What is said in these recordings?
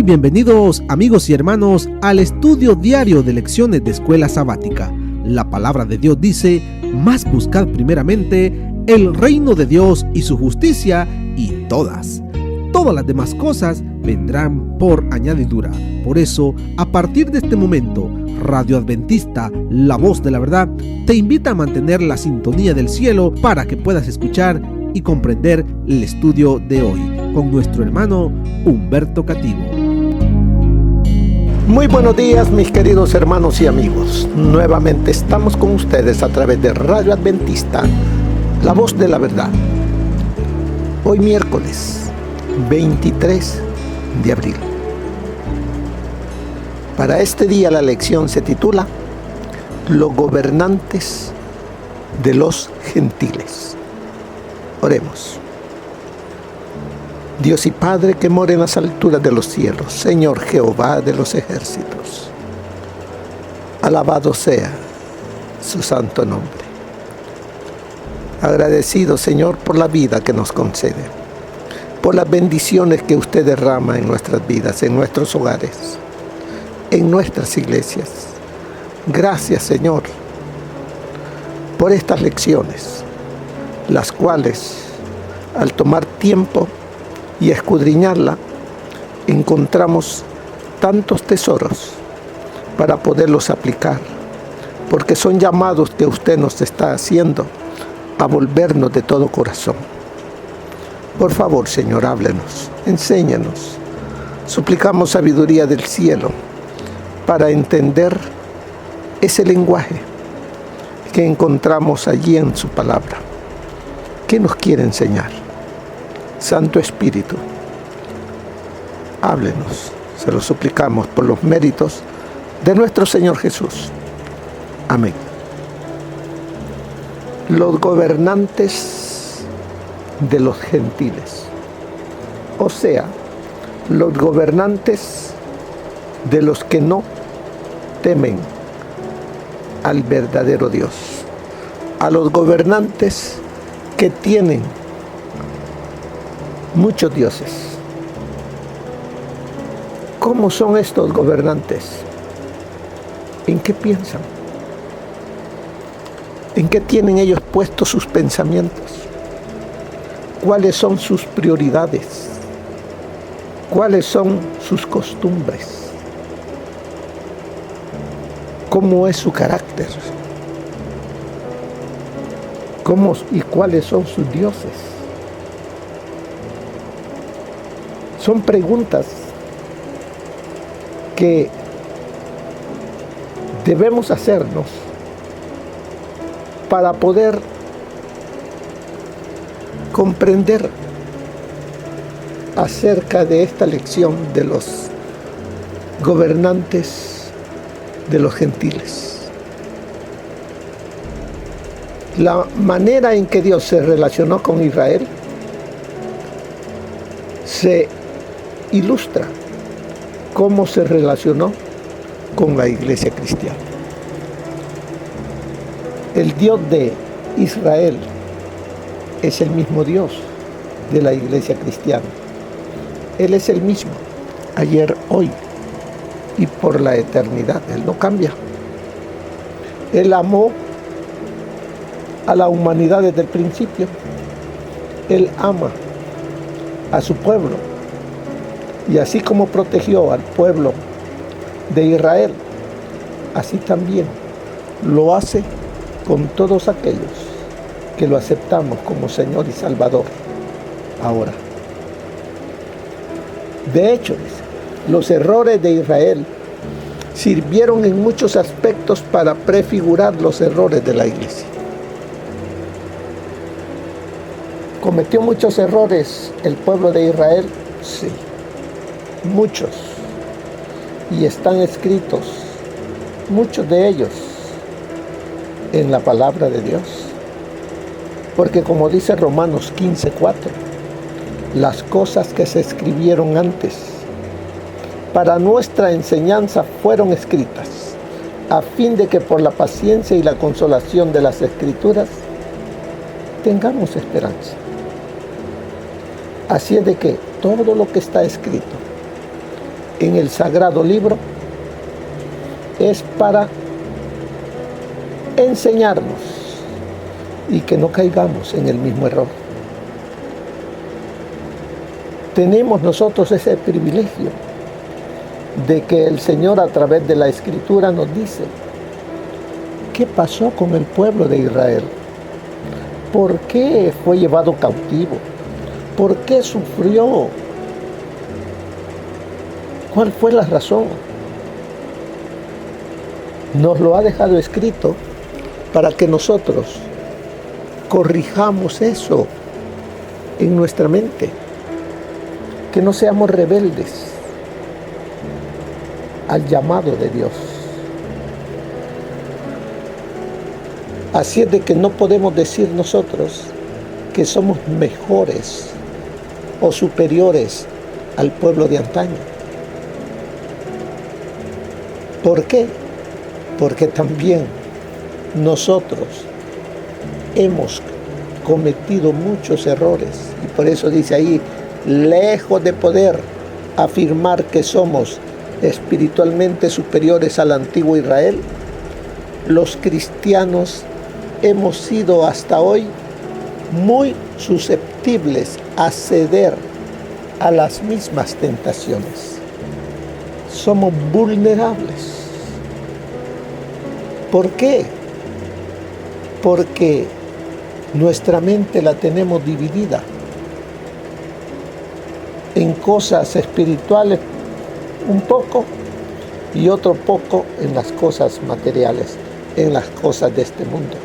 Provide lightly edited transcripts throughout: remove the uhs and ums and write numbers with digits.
Bienvenidos amigos y hermanos al estudio diario de lecciones de Escuela Sabática. La palabra de Dios dice: mas buscad primeramente el reino de Dios y su justicia, y todas las demás cosas vendrán por añadidura. Por eso, a partir de este momento, Radio Adventista, la voz de la verdad, te invita a mantener la sintonía del cielo para que puedas escuchar y comprender el estudio de hoy con nuestro hermano Humberto Cativo. Muy buenos días, mis queridos hermanos y amigos. Nuevamente estamos con ustedes a través de Radio Adventista, la voz de la verdad. Hoy miércoles 23 de abril. Para este día la lección se titula Los gobernantes de los gentiles. Oremos. Dios y Padre que mora en las alturas de los cielos, Señor Jehová de los ejércitos, alabado sea su santo nombre. Agradecido, Señor, por la vida que nos concede, por las bendiciones que usted derrama en nuestras vidas, en nuestros hogares, en nuestras iglesias. Gracias, Señor, por estas lecciones, las cuales, al tomar tiempo y escudriñarla, encontramos tantos tesoros para poderlos aplicar, porque son llamados que usted nos está haciendo a volvernos de todo corazón. Por favor, Señor, háblenos, enséñanos. Suplicamos sabiduría del cielo para entender ese lenguaje que encontramos allí en su palabra. ¿Qué nos quiere enseñar? Santo Espíritu, háblenos, se lo suplicamos por los méritos de nuestro Señor Jesús. Amén. Los gobernantes de los gentiles, o sea, los gobernantes de los que no temen al verdadero Dios, a los gobernantes que tienen muchos dioses. ¿Cómo son estos gobernantes? ¿En qué piensan? ¿En qué tienen ellos puestos sus pensamientos? ¿Cuáles son sus prioridades? ¿Cuáles son sus costumbres? ¿Cómo es su carácter? ¿Cómo y cuáles son sus dioses? Son preguntas que debemos hacernos para poder comprender acerca de esta lección de los gobernantes de los gentiles. La manera en que Dios se relacionó con Israel se ilustra cómo se relacionó con la iglesia cristiana. El Dios de Israel es el mismo Dios de la iglesia cristiana. Él es el mismo, ayer, hoy y por la eternidad. Él no cambia. Él amó a la humanidad desde el principio. Él ama a su pueblo. Y así como protegió al pueblo de Israel, así también lo hace con todos aquellos que lo aceptamos como Señor y Salvador ahora. De hecho, los errores de Israel sirvieron en muchos aspectos para prefigurar los errores de la iglesia. ¿Cometió muchos errores el pueblo de Israel? Sí, muchos. Y están escritos, muchos de ellos, en la palabra de Dios. Porque como dice Romanos 15:4, las cosas que se escribieron antes para nuestra enseñanza fueron escritas, a fin de que por la paciencia y la consolación de las Escrituras tengamos esperanza. Así es de que todo lo que está escrito en el sagrado libro es para enseñarnos y que no caigamos en el mismo error. Tenemos nosotros ese privilegio de que el Señor, a través de la Escritura, nos dice qué pasó con el pueblo de Israel, por qué fue llevado cautivo, por qué sufrió, cuál fue la razón. Nos lo ha dejado escrito para que nosotros corrijamos eso en nuestra mente, que no seamos rebeldes al llamado de Dios. Así es de que no podemos decir nosotros que somos mejores o superiores al pueblo de antaño. ¿Por qué? Porque también nosotros hemos cometido muchos errores, y por eso dice ahí, lejos de poder afirmar que somos espiritualmente superiores al antiguo Israel, los cristianos hemos sido hasta hoy muy susceptibles a ceder a las mismas tentaciones. Somos vulnerables. ¿Por qué? Porque nuestra mente la tenemos dividida en cosas espirituales un poco y otro poco en las cosas materiales, en las cosas de este mundo.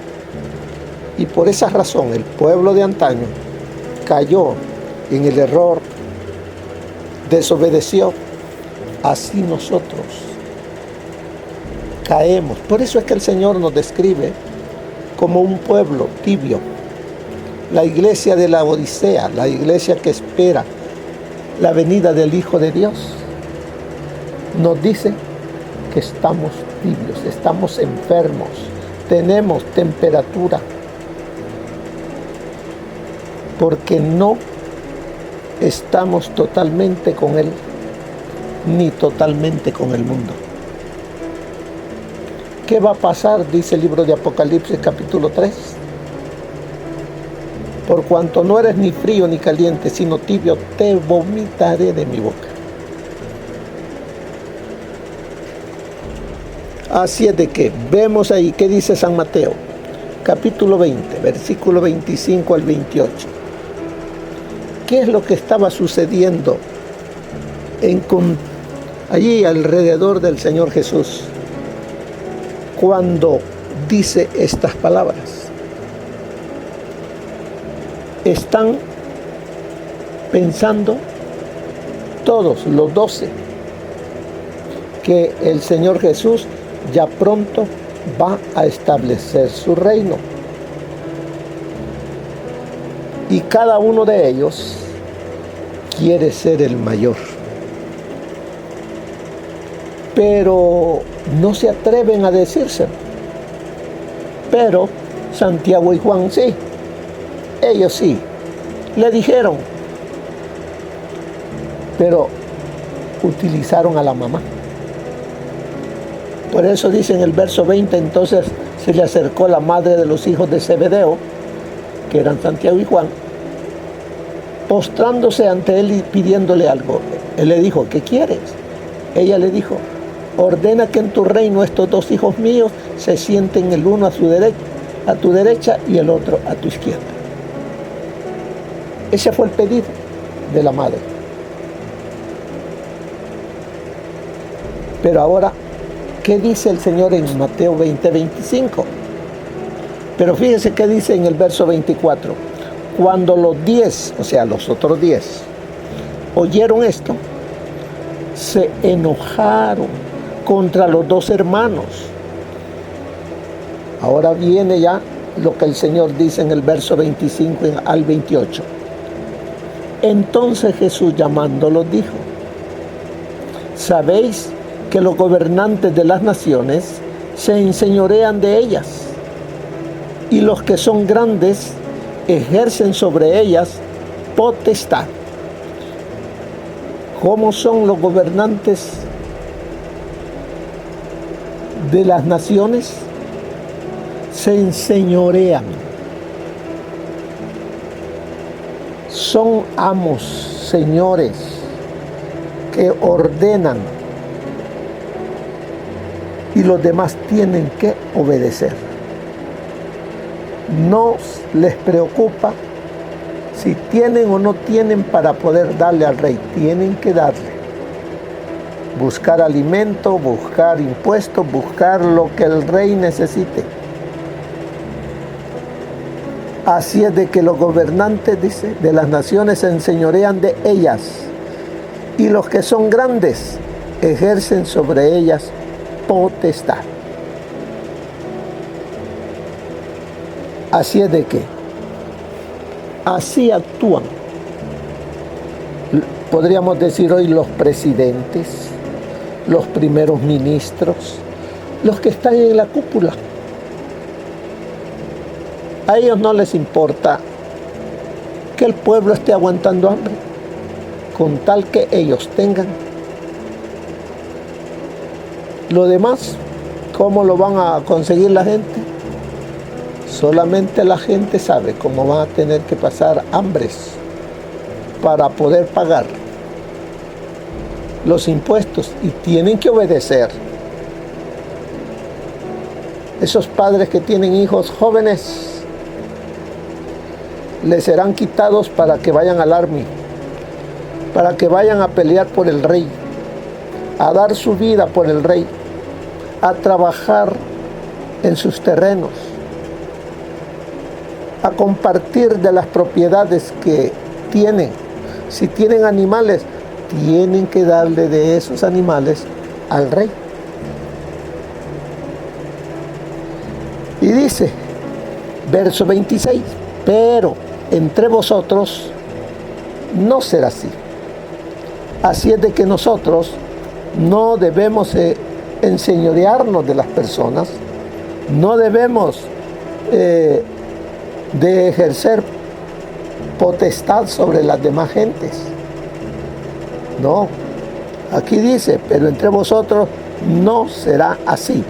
Y por esa razón el pueblo de antaño cayó en el error, desobedeció. Así nosotros caemos. Por eso es que el Señor nos describe como un pueblo tibio. La iglesia de la Odisea, la iglesia que espera la venida del Hijo de Dios, nos dice que estamos tibios, estamos enfermos, tenemos temperatura, porque no estamos totalmente con Él, ni totalmente con el mundo. ¿Qué va a pasar? Dice el libro de Apocalipsis capítulo 3. Por cuanto no eres ni frío ni caliente, sino tibio, te vomitaré de mi boca. Así es de que vemos ahí, ¿qué dice San Mateo? Capítulo 20, versículo 25 al 28. ¿Qué es lo que estaba sucediendo allí alrededor del Señor Jesús cuando dice estas palabras? Están pensando todos los 12 que el Señor Jesús ya pronto va a establecer su reino. Y cada uno de ellos quiere ser el mayor. Pero no se atreven a decírselo. Pero Santiago y Juan sí. Ellos sí. Le dijeron. Pero utilizaron a la mamá. Por eso dice en el verso 20, entonces se le acercó la madre de los hijos de Zebedeo, que eran Santiago y Juan, postrándose ante él y pidiéndole algo. Él le dijo, ¿qué quieres? Ella le dijo, ordena que en tu reino estos 2 hijos míos se sienten el uno a tu derecha y el otro a tu izquierda. Ese fue el pedido de la madre. Pero ahora, ¿qué dice el Señor en Mateo 20, 25? Pero fíjense qué dice en el verso 24. Cuando los 10, o sea, los otros 10, oyeron esto, se enojaron contra los 2 hermanos. Ahora viene ya lo que el Señor dice en el verso 25 al 28. Entonces Jesús llamándolos dijo, ¿sabéis que los gobernantes de las naciones se enseñorean de ellas, y los que son grandes ejercen sobre ellas potestad? ¿Cómo son los gobernantes de las naciones? Se enseñorean. Son amos, señores, que ordenan y los demás tienen que obedecer. No les preocupa si tienen o no tienen para poder darle al rey. Tienen que darle. Buscar alimento, buscar impuestos, buscar lo que el rey necesite. Así es de que los gobernantes, dice, de las naciones se enseñorean de ellas, y los que son grandes ejercen sobre ellas potestad. Así es de que así actúan, podríamos decir hoy, los presidentes, los primeros ministros, los que están en la cúpula. A ellos no les importa que el pueblo esté aguantando hambre, con tal que ellos tengan. Lo demás, ¿cómo lo van a conseguir la gente? Solamente la gente sabe cómo van a tener que pasar hambres para poder pagar los impuestos, y tienen que obedecer. Esos padres que tienen hijos jóvenes les serán quitados para que vayan al army, para que vayan a pelear por el rey, a dar su vida por el rey, a trabajar en sus terrenos, a compartir de las propiedades que tienen. Si tienen animales, tienen que darle de esos animales al rey. Y dice, verso 26, pero entre vosotros no será así. Así es de que nosotros no debemos enseñorearnos de las personas, no debemos de ejercer potestad sobre las demás gentes. No, aquí dice, pero entre vosotros no será así,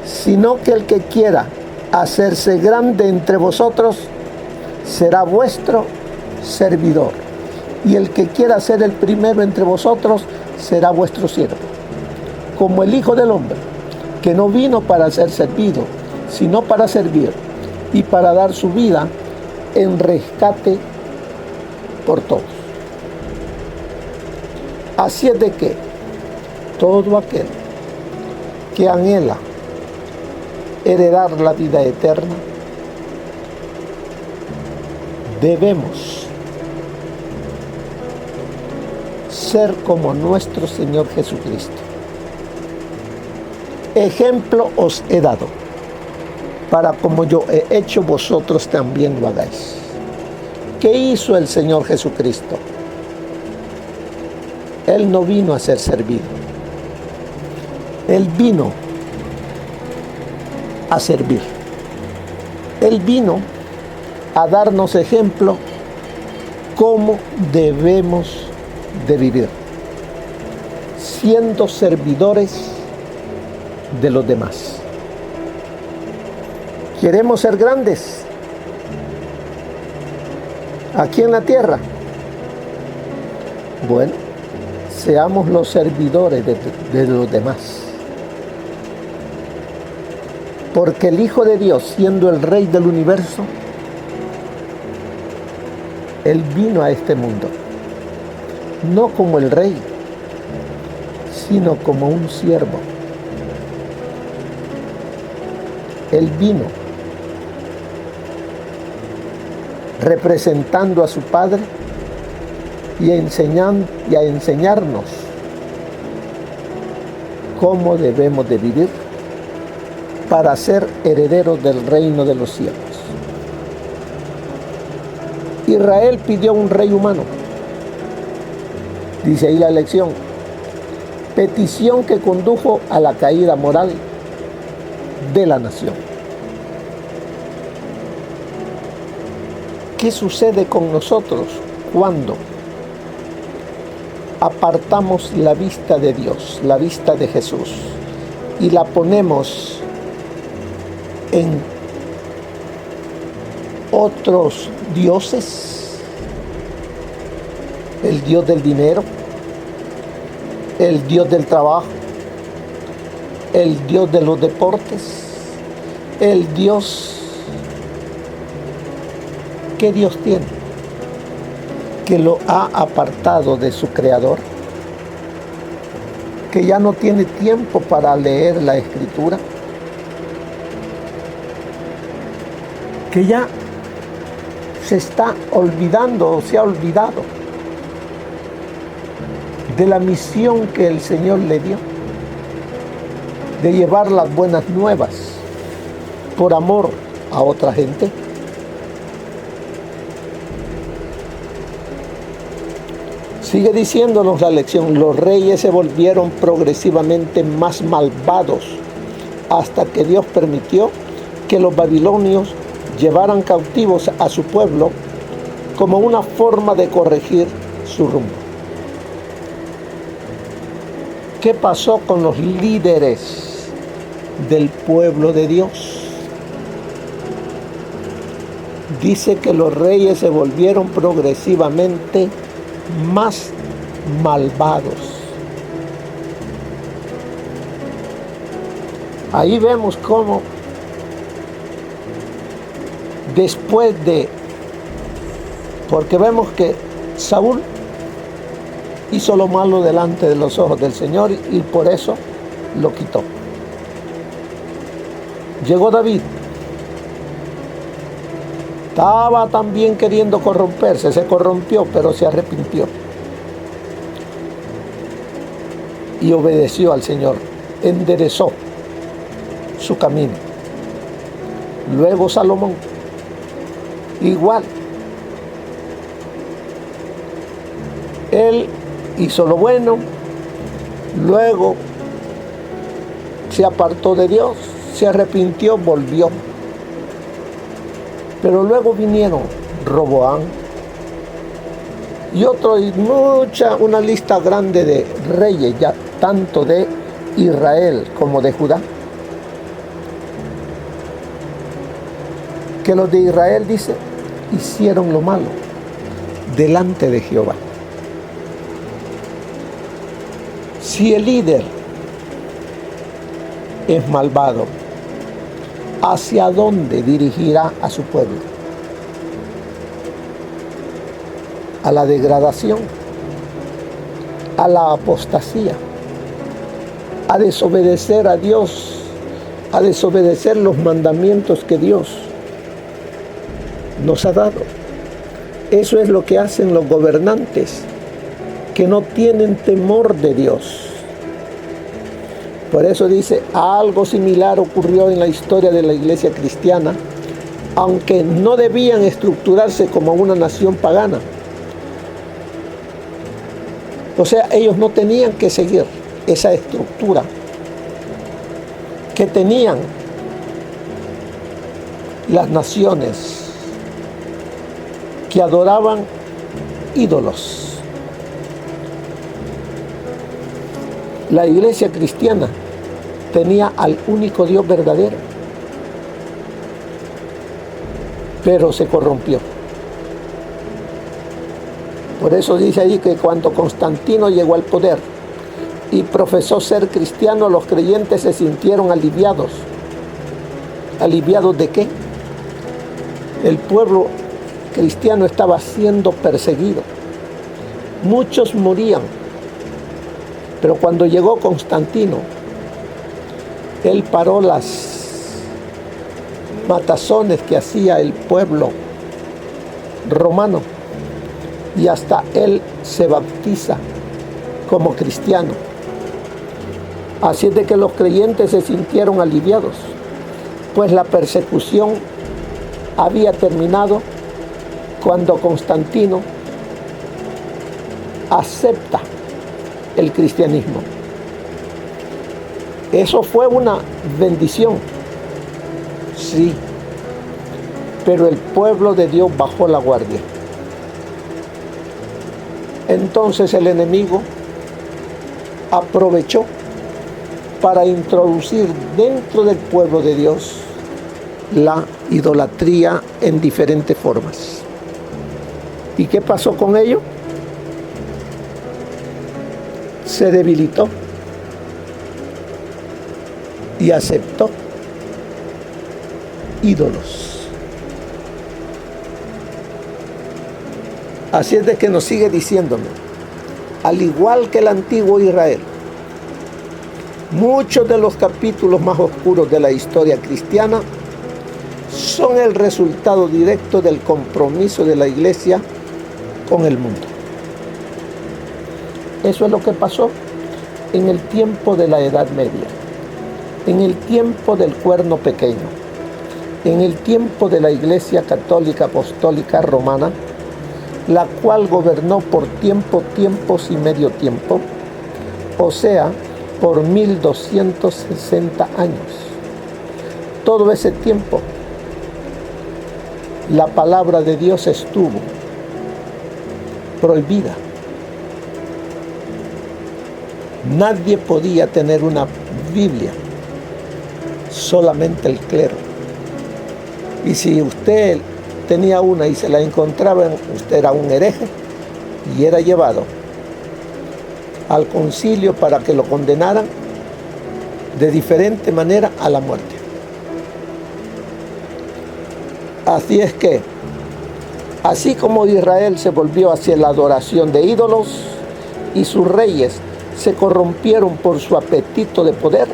sino que el que quiera hacerse grande entre vosotros será vuestro servidor, y el que quiera ser el primero entre vosotros será vuestro siervo, como el Hijo del Hombre, que no vino para ser servido, sino para servir y para dar su vida en rescate por todos. Así es de que todo aquel que anhela heredar la vida eterna, debemos ser como nuestro Señor Jesucristo. Ejemplo os he dado, para como yo he hecho, vosotros también lo hagáis. ¿Qué hizo el Señor Jesucristo? Él no vino a ser servido. Él vino a servir. Él vino a darnos ejemplo cómo debemos de vivir, siendo servidores de los demás. ¿Queremos ser grandes aquí en la tierra? Bueno, seamos los servidores de los demás. Porque el Hijo de Dios, siendo el Rey del universo, Él vino a este mundo, no como el Rey, sino como un siervo. Él vino representando a su Padre y a enseñarnos cómo debemos de vivir para ser herederos del reino de los cielos. Israel pidió un rey humano. Dice ahí la lección, petición que condujo a la caída moral de la nación. ¿Qué sucede con nosotros cuando apartamos la vista de Dios, la vista de Jesús, y la ponemos en otros dioses, el Dios del dinero, el Dios del trabajo, el Dios de los deportes, el Dios. ¿Qué Dios tiene? Que lo ha apartado de su Creador, que ya no tiene tiempo para leer la Escritura, que ya se está olvidando o se ha olvidado de la misión que el Señor le dio, de llevar las buenas nuevas por amor a otra gente. Sigue diciéndonos la lección: los reyes se volvieron progresivamente más malvados hasta que Dios permitió que los babilonios llevaran cautivos a su pueblo como una forma de corregir su rumbo. ¿Qué pasó con los líderes del pueblo de Dios? Dice que los reyes se volvieron progresivamente más malvados. Ahí vemos cómo después de, porque vemos que Saúl hizo lo malo delante de los ojos del Señor y por eso lo quitó. Llegó David. Estaba también queriendo corromperse, se corrompió, pero se arrepintió. Y obedeció al Señor, enderezó su camino. Luego Salomón, igual. Él hizo lo bueno, luego se apartó de Dios, se arrepintió, volvió. Pero luego vinieron Roboam y otro, y una lista grande de reyes, ya tanto de Israel como de Judá. Que los de Israel, dice, hicieron lo malo delante de Jehová. Si el líder es malvado, ¿hacia dónde dirigirá a su pueblo? A la degradación, a la apostasía, a desobedecer a Dios, a desobedecer los mandamientos que Dios nos ha dado. Eso es lo que hacen los gobernantes, que no tienen temor de Dios. Por eso dice, algo similar ocurrió en la historia de la iglesia cristiana, aunque no debían estructurarse como una nación pagana. O sea, ellos no tenían que seguir esa estructura que tenían las naciones que adoraban ídolos. La iglesia cristiana tenía al único Dios verdadero, pero se corrompió. Por eso dice ahí que cuando Constantino llegó al poder y profesó ser cristiano, los creyentes se sintieron aliviados. ¿Aliviados de qué? El pueblo cristiano estaba siendo perseguido. Muchos morían. Pero cuando llegó Constantino, él paró las matazones que hacía el pueblo romano y hasta él se bautiza como cristiano. Así es de que los creyentes se sintieron aliviados, pues la persecución había terminado cuando Constantino acepta el cristianismo. Eso fue una bendición, sí, pero el pueblo de Dios bajó la guardia. Entonces el enemigo aprovechó para introducir dentro del pueblo de Dios la idolatría en diferentes formas. ¿Y qué pasó con ello? Se debilitó y aceptó ídolos. Así es de que nos sigue diciéndome, al igual que el antiguo Israel, muchos de los capítulos más oscuros de la historia cristiana son el resultado directo del compromiso de la iglesia con el mundo. Eso es lo que pasó en el tiempo de la Edad Media, en el tiempo del Cuerno Pequeño, en el tiempo de la Iglesia Católica Apostólica Romana, la cual gobernó por tiempos y medio tiempo, o sea, por 1260 años. Todo ese tiempo, la palabra de Dios estuvo prohibida. Nadie podía tener una Biblia, solamente el clero. Y si usted tenía una y se la encontraba, usted era un hereje y era llevado al concilio para que lo condenaran de diferente manera a la muerte. Así es que, así como Israel se volvió hacia la adoración de ídolos y sus reyes se corrompieron por su apetito de poder,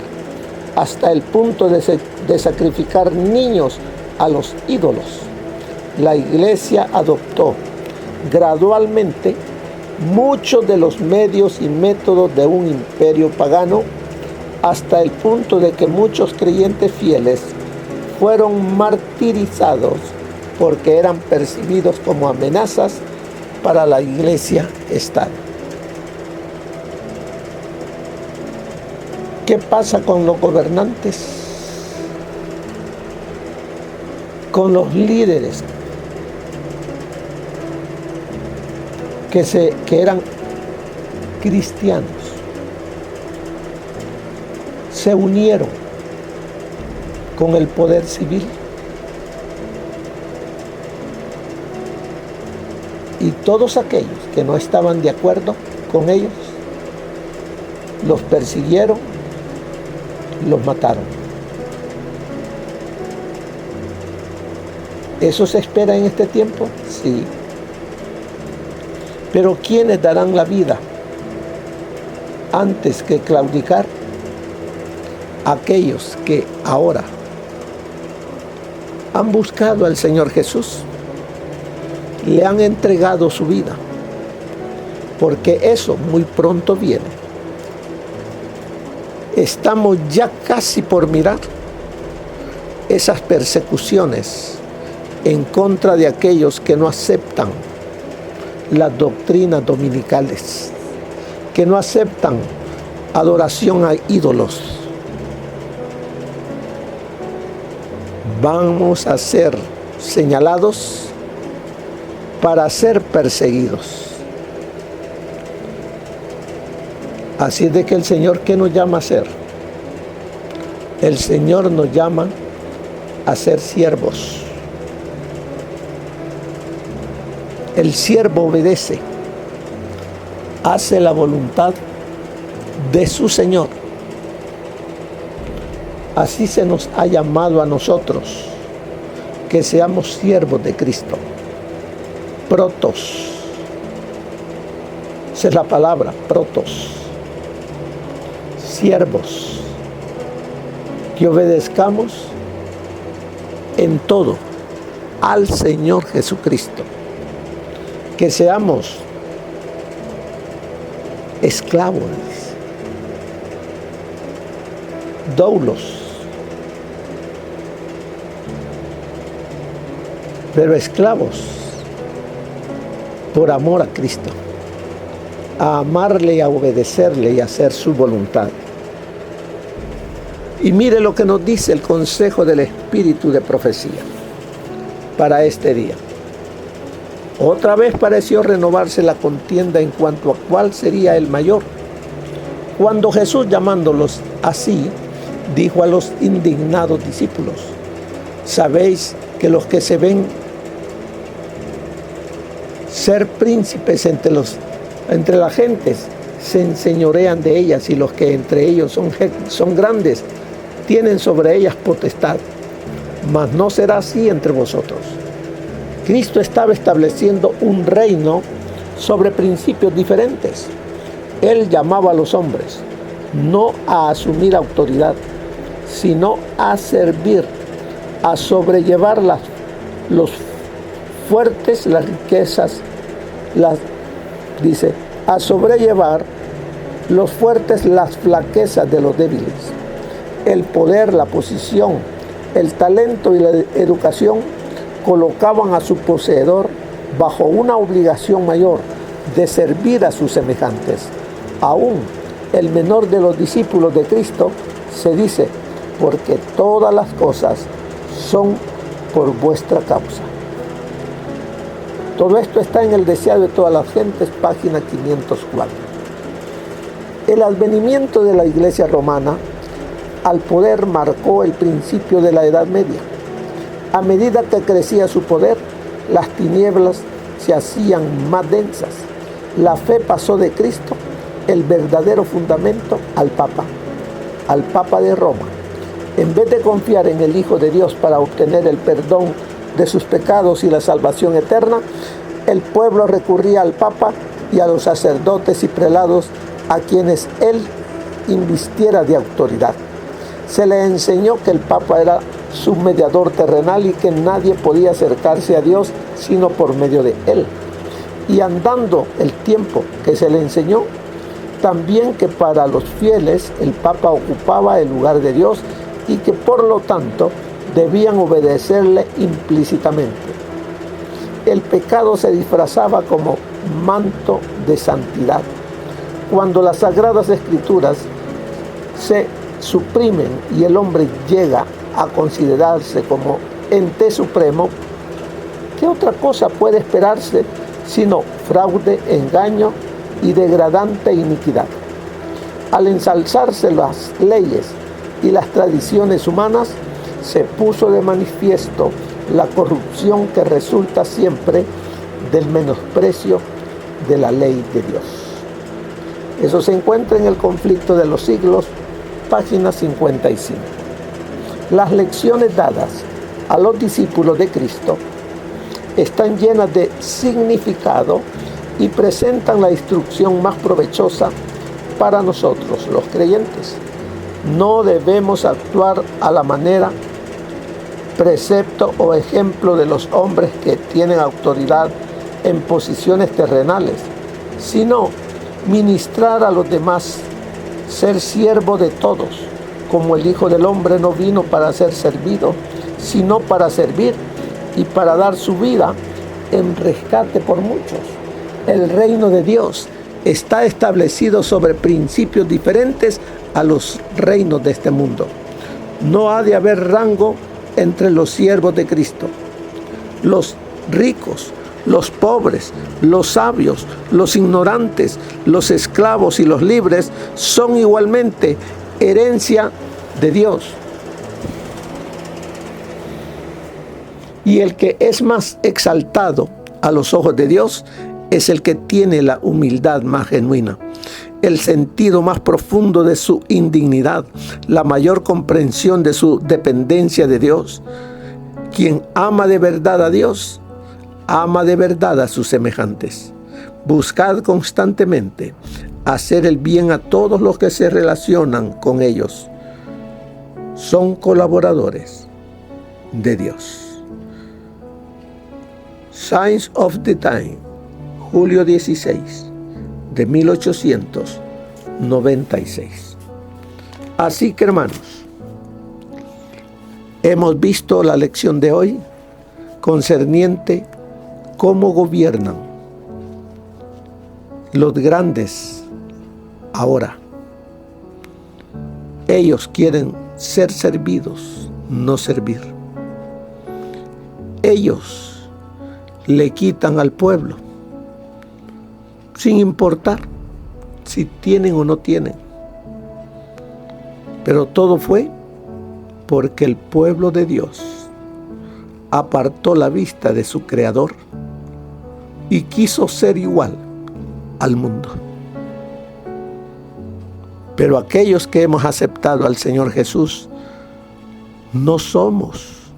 hasta el punto de sacrificar niños a los ídolos, la iglesia adoptó gradualmente muchos de los medios y métodos de un imperio pagano, hasta el punto de que muchos creyentes fieles fueron martirizados porque eran percibidos como amenazas para la iglesia-estado. ¿Qué pasa con los gobernantes? Con los líderes que eran cristianos. Se unieron con el poder civil y todos aquellos que no estaban de acuerdo con ellos los persiguieron, los mataron. ¿Eso se espera en este tiempo? Sí. Pero ¿quiénes darán la vida antes que claudicar? Aquellos que ahora han buscado al Señor Jesús, le han entregado su vida, porque eso muy pronto viene. Estamos ya casi por mirar esas persecuciones en contra de aquellos que no aceptan las doctrinas dominicales, que no aceptan adoración a ídolos. Vamos a ser señalados para ser perseguidos. Así es de que el Señor, ¿qué nos llama a ser? El Señor nos llama a ser siervos. El siervo obedece, hace la voluntad de su Señor. Así se nos ha llamado a nosotros, que seamos siervos de Cristo. Protos. Esa es la palabra, protos. Siervos. Que obedezcamos en todo al Señor Jesucristo. Que seamos esclavos, doulos, pero esclavos por amor a Cristo, a amarle y a obedecerle y a hacer su voluntad. Y mire lo que nos dice el consejo del Espíritu de profecía para este día. Otra vez pareció renovarse la contienda en cuanto a cuál sería el mayor, Cuando Jesús, llamándolos así, dijo a los indignados discípulos: ¿sabéis que los que se ven ser príncipes entre las gentes se enseñorean de ellas, y los que entre ellos son grandes tienen sobre ellas potestad? Mas no será así entre vosotros. Cristo estaba estableciendo un reino sobre principios diferentes. Él llamaba a los hombres no a asumir autoridad, sino a servir, a sobrellevar los fuertes, las riquezas, a sobrellevar los fuertes las flaquezas de los débiles. El poder, la posición, el talento y la educación colocaban a su poseedor bajo una obligación mayor de servir a sus semejantes. Aún el menor de los discípulos de Cristo se dice: porque todas las cosas son por vuestra causa. Todo esto está en El deseado de todas las gentes, página 504. El advenimiento de la Iglesia romana al poder marcó el principio de la Edad Media. A medida que crecía su poder, las tinieblas se hacían más densas. La fe pasó de Cristo, el verdadero fundamento, al Papa de Roma. En vez de confiar en el Hijo de Dios para obtener el perdón de sus pecados y la salvación eterna, el pueblo recurría al Papa y a los sacerdotes y prelados a quienes él invistiera de autoridad. Se le enseñó que el Papa era su mediador terrenal y que nadie podía acercarse a Dios sino por medio de él. Y andando el tiempo que se le enseñó, también que para los fieles el Papa ocupaba el lugar de Dios y que por lo tanto debían obedecerle implícitamente. El pecado se disfrazaba como manto de santidad. Cuando las Sagradas Escrituras se suprimen y el hombre llega a considerarse como ente supremo, ¿qué otra cosa puede esperarse sino fraude, engaño y degradante iniquidad? Al ensalzarse las leyes y las tradiciones humanas, se puso de manifiesto la corrupción que resulta siempre del menosprecio de la ley de Dios. Eso se encuentra en El conflicto de los siglos, página 55. Las lecciones dadas a los discípulos de Cristo están llenas de significado y presentan la instrucción más provechosa para nosotros, los creyentes. No debemos actuar a la manera, precepto o ejemplo de los hombres que tienen autoridad en posiciones terrenales, sino ministrar a los demás, ser siervo de todos, como el Hijo del Hombre no vino para ser servido, sino para servir y para dar su vida en rescate por muchos. El reino de Dios está establecido sobre principios diferentes a los reinos de este mundo. No ha de haber rango entre los siervos de Cristo. Los ricos, los pobres, los sabios, los ignorantes, los esclavos y los libres son igualmente herencia de Dios. Y el que es más exaltado a los ojos de Dios es el que tiene la humildad más genuina, el sentido más profundo de su indignidad, la mayor comprensión de su dependencia de Dios. Quien ama de verdad a Dios, ama de verdad a sus semejantes. Buscad constantemente hacer el bien a todos los que se relacionan con ellos. Son colaboradores de Dios. Signs of the Time, julio 16 de 1896. Así que, hermanos, hemos visto la lección de hoy concerniente cómo gobiernan los grandes ahora. Ellos quieren ser servidos, no servir. Ellos le quitan al pueblo, sin importar si tienen o no tienen. Pero todo fue porque el pueblo de Dios apartó la vista de su Creador y quiso ser igual al mundo. Pero aquellos que hemos aceptado al Señor Jesús no somos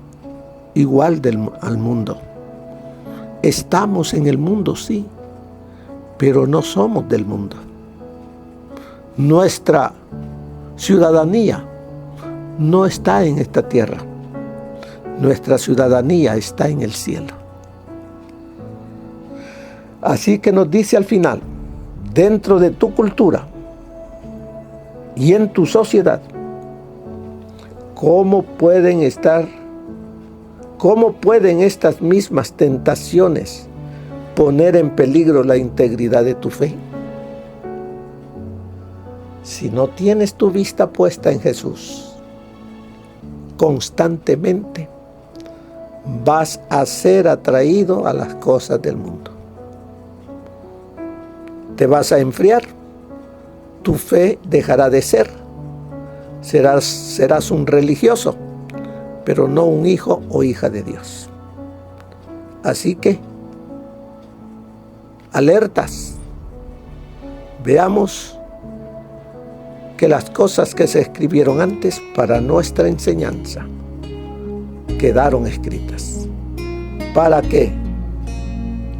igual al mundo. Estamos en el mundo, sí, pero no somos del mundo. Nuestra ciudadanía no está en esta tierra. Nuestra ciudadanía está en el cielo. Así que nos dice al final, dentro de tu cultura y en tu sociedad, ¿cómo pueden estas mismas tentaciones poner en peligro la integridad de tu fe? Si no tienes tu vista puesta en Jesús, constantemente vas a ser atraído a las cosas del mundo. Te vas a enfriar, tu fe dejará de ser. Serás un religioso, pero no un hijo o hija de Dios. Así que, alertas, veamos que las cosas que se escribieron antes para nuestra enseñanza quedaron escritas. ¿Para qué?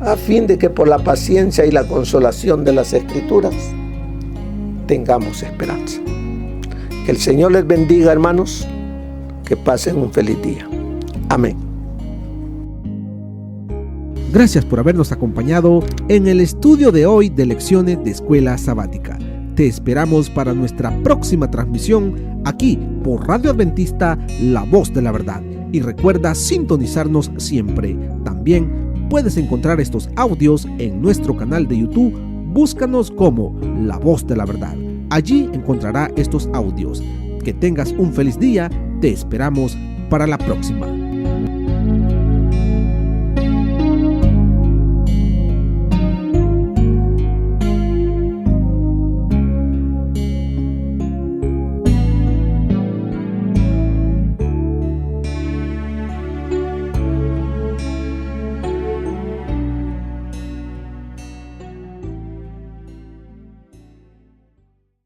A fin de que por la paciencia y la consolación de las Escrituras tengamos esperanza. Que el Señor les bendiga, hermanos. Que pasen un feliz día. Amén. Gracias por habernos acompañado en el estudio de hoy de Lecciones de Escuela Sabática. Te esperamos para nuestra próxima transmisión aquí por Radio Adventista, La Voz de la Verdad. Y recuerda sintonizarnos siempre. También puedes encontrar estos audios en nuestro canal de YouTube. Búscanos como La Voz de la Verdad. Allí encontrará estos audios. Que tengas un feliz día. Te esperamos para la próxima.